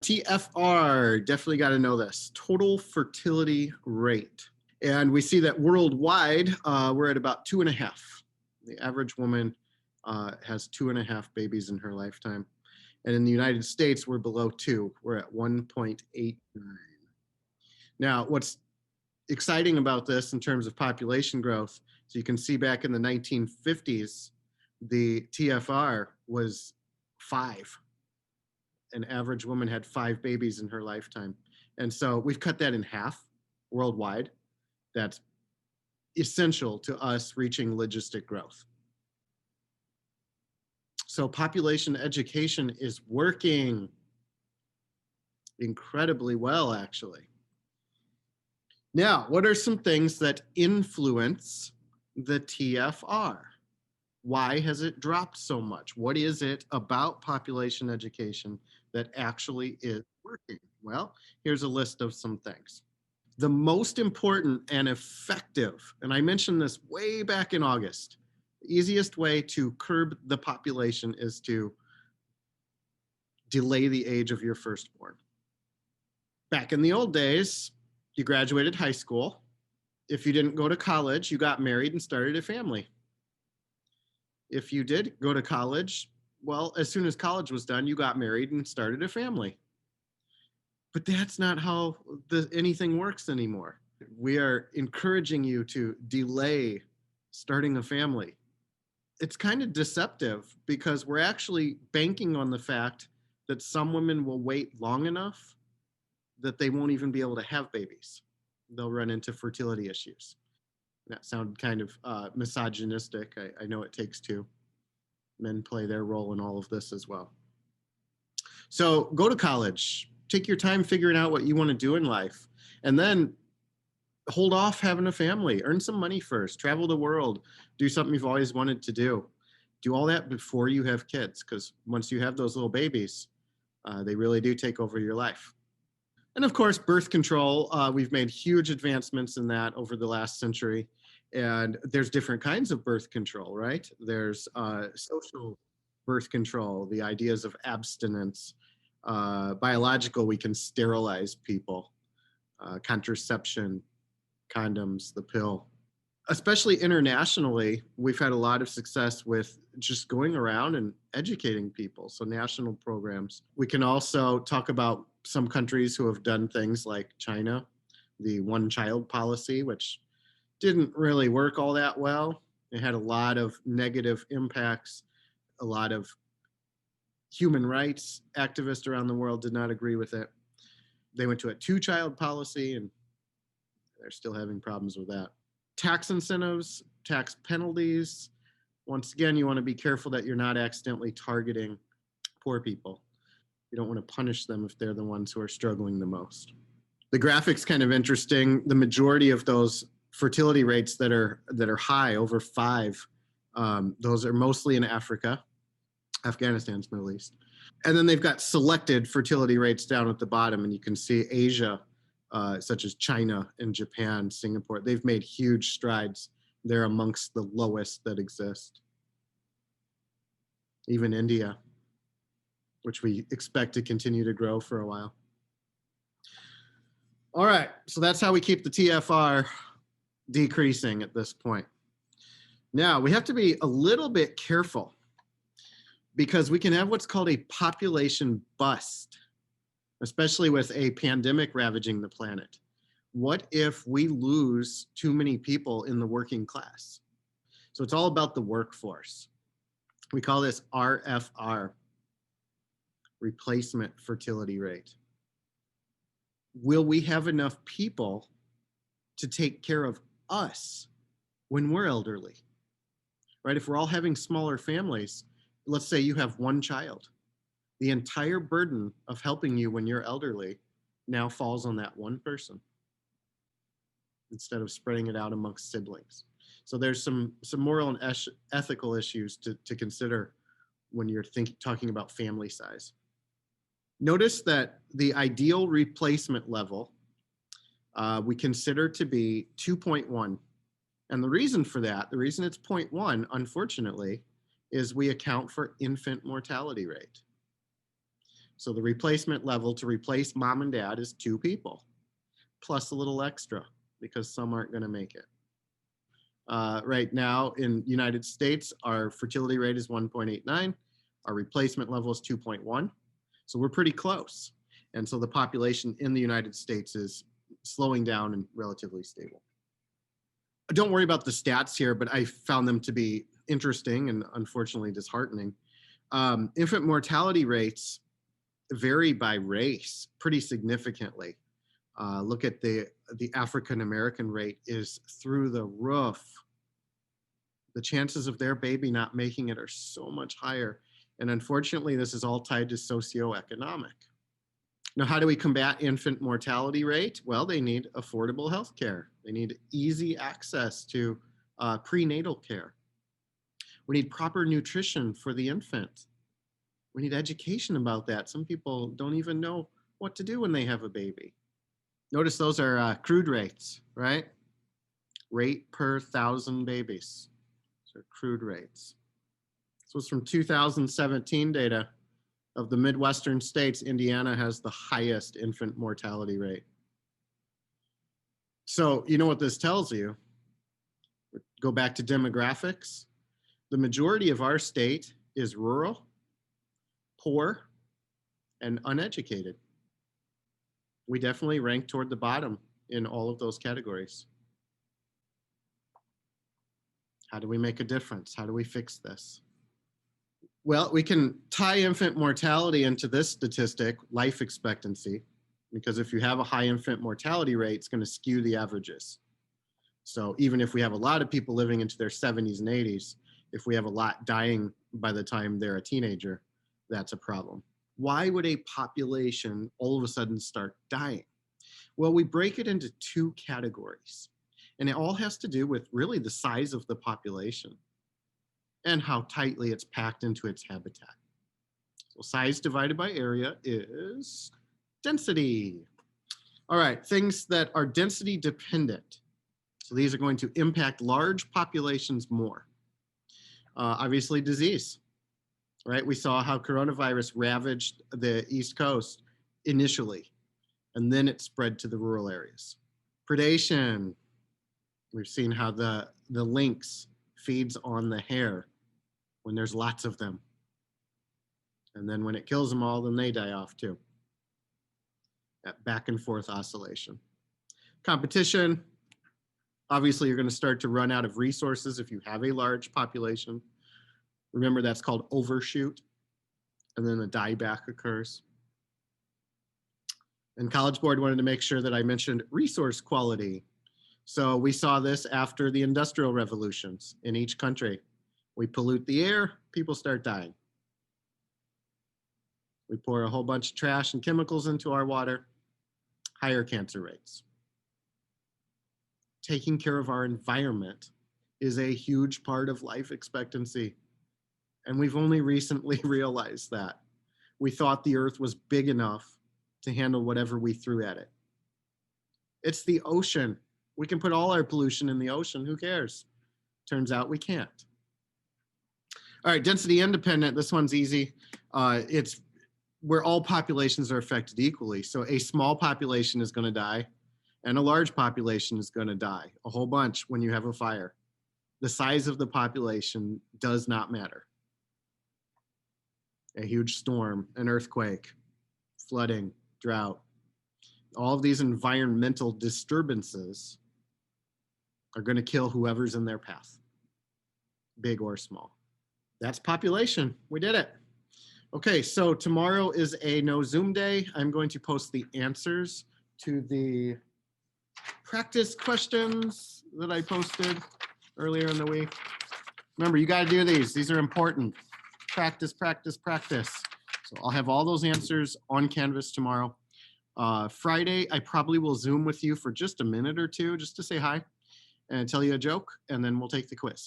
TFR, definitely got to know this. Total fertility rate. And we see that worldwide, we're at about 2.5. The average woman has 2.5 babies in her lifetime. And in the United States, we're below 2. We're at 1.89. Now, what's exciting about this in terms of population growth, so you can see back in the 1950s, the TFR was 5. An average woman had 5 babies in her lifetime. And so we've cut that in half worldwide. That's essential to us reaching logistic growth. So population education is working incredibly well, actually. Now, what are some things that influence the TFR? Why has it dropped so much? What is it about population education that actually is working? Well, here's a list of some things. The most important and effective, and I mentioned this way back in August, the easiest way to curb the population is to delay the age of your firstborn. Back in the old days, you graduated high school. If you didn't go to college, you got married and started a family. If you did go to college, well, as soon as college was done, you got married and started a family. But that's not how anything works anymore. We are encouraging you to delay starting a family. It's kind of deceptive because we're actually banking on the fact that some women will wait long enough that they won't even be able to have babies. They'll run into fertility issues. That sounded kind of misogynistic. I know it takes two. Men play their role in all of this as well. So go to college. Take your time figuring out what you want to do in life. And then hold off having a family. Earn some money first. Travel the world. Do something you've always wanted to do. Do all that before you have kids, because once you have those little babies, they really do take over your life. And of course, birth control. We've made huge advancements in that over the last century. And there's different kinds of birth control, right? There's social birth control, the ideas of abstinence. Biological, we can sterilize people. Contraception, condoms, the pill. Especially internationally, we've had a lot of success with just going around and educating people. So national programs. We can also talk about some countries who have done things like China, the one-child policy, which didn't really work all that well. It had a lot of negative impacts. A lot of human rights activists around the world did not agree with it. They went to a two-child policy, and they're still having problems with that. Tax incentives, tax penalties. Once again, you want to be careful that you're not accidentally targeting poor people. You don't want to punish them if they're the ones who are struggling the most. The graphic's kind of interesting. The majority of those fertility rates that are high, over 5, those are mostly in Africa, Afghanistan's Middle East. And then they've got selected fertility rates down at the bottom, and you can see Asia, such as China and Japan, Singapore, they've made huge strides. They're amongst the lowest that exist. Even India, which we expect to continue to grow for a while. All right, so that's how we keep the TFR decreasing at this point. Now, we have to be a little bit careful because we can have what's called a population bust, especially with a pandemic ravaging the planet. What if we lose too many people in the working class? So it's all about the workforce. We call this RFR, replacement fertility rate. Will we have enough people to take care of us when we're elderly? Right? If we're all having smaller families, let's say you have one child, the entire burden of helping you when you're elderly now falls on that one person instead of spreading it out amongst siblings. So there's some moral and ethical issues to consider when you're talking about family size. Notice that the ideal replacement level we consider to be 2.1. And the reason for that, the reason it's 0.1, unfortunately, is we account for infant mortality rate. So the replacement level to replace mom and dad is 2 people, plus a little extra because some aren't going to make it. Right now in United States, our fertility rate is 1.89. Our replacement level is 2.1. So we're pretty close. And so the population in the United States is slowing down and relatively stable. Don't worry about the stats here, but I found them to be interesting and unfortunately disheartening. Infant mortality rates vary by race pretty significantly. Look at the African American rate is through the roof. The chances of their baby not making it are so much higher. And unfortunately, this is all tied to socioeconomic. Now, how do we combat infant mortality rate? Well, they need affordable health care. They need easy access to prenatal care. We need proper nutrition for the infant. We need education about that. Some people don't even know what to do when they have a baby. Notice those are crude rates, right? Rate per 1,000 babies. Those are crude rates. This was from 2017 data. Of the Midwestern states, Indiana has the highest infant mortality rate. So you know what this tells you? Go back to demographics. The majority of our state is rural, poor, and uneducated. We definitely rank toward the bottom in all of those categories. How do we make a difference? How do we fix this? Well, we can tie infant mortality into this statistic, life expectancy, because if you have a high infant mortality rate, it's going to skew the averages. So even if we have a lot of people living into their 70s and 80s, if we have a lot dying by the time they're a teenager, that's a problem. Why would a population all of a sudden start dying? Well, we break it into 2 categories, and it all has to do with really the size of the population and how tightly it's packed into its habitat. So size divided by area is density. All right, things that are density dependent. So these are going to impact large populations more. Obviously disease, right? We saw how coronavirus ravaged the East Coast initially, and then it spread to the rural areas. Predation, we've seen how the lynx feeds on the hare when there's lots of them. And then when it kills them all, then they die off too. That back and forth oscillation. Competition, obviously you're going to start to run out of resources if you have a large population. Remember, that's called overshoot. And then the dieback occurs. And College Board wanted to make sure that I mentioned resource quality. So we saw this after the industrial revolutions in each country. We pollute the air, people start dying. We pour a whole bunch of trash and chemicals into our water, higher cancer rates. Taking care of our environment is a huge part of life expectancy. And we've only recently realized that. We thought the earth was big enough to handle whatever we threw at it. It's the ocean. We can put all our pollution in the ocean. Who cares? Turns out we can't. All right, density independent. This one's easy. It's where all populations are affected equally. So a small population is going to die and a large population is going to die, a whole bunch when you have a fire. The size of the population does not matter. A huge storm, an earthquake, flooding, drought, all of these environmental disturbances are going to kill whoever's in their path, big or small. That's population. We did it. Okay, so tomorrow is a no Zoom day. I'm going to post the answers to the practice questions that I posted earlier in the week. Remember, you got to do these. These are important. Practice, practice, practice. So I'll have all those answers on Canvas tomorrow. Friday, I probably will Zoom with you for just a minute or two just to say hi and tell you a joke, and then we'll take the quiz.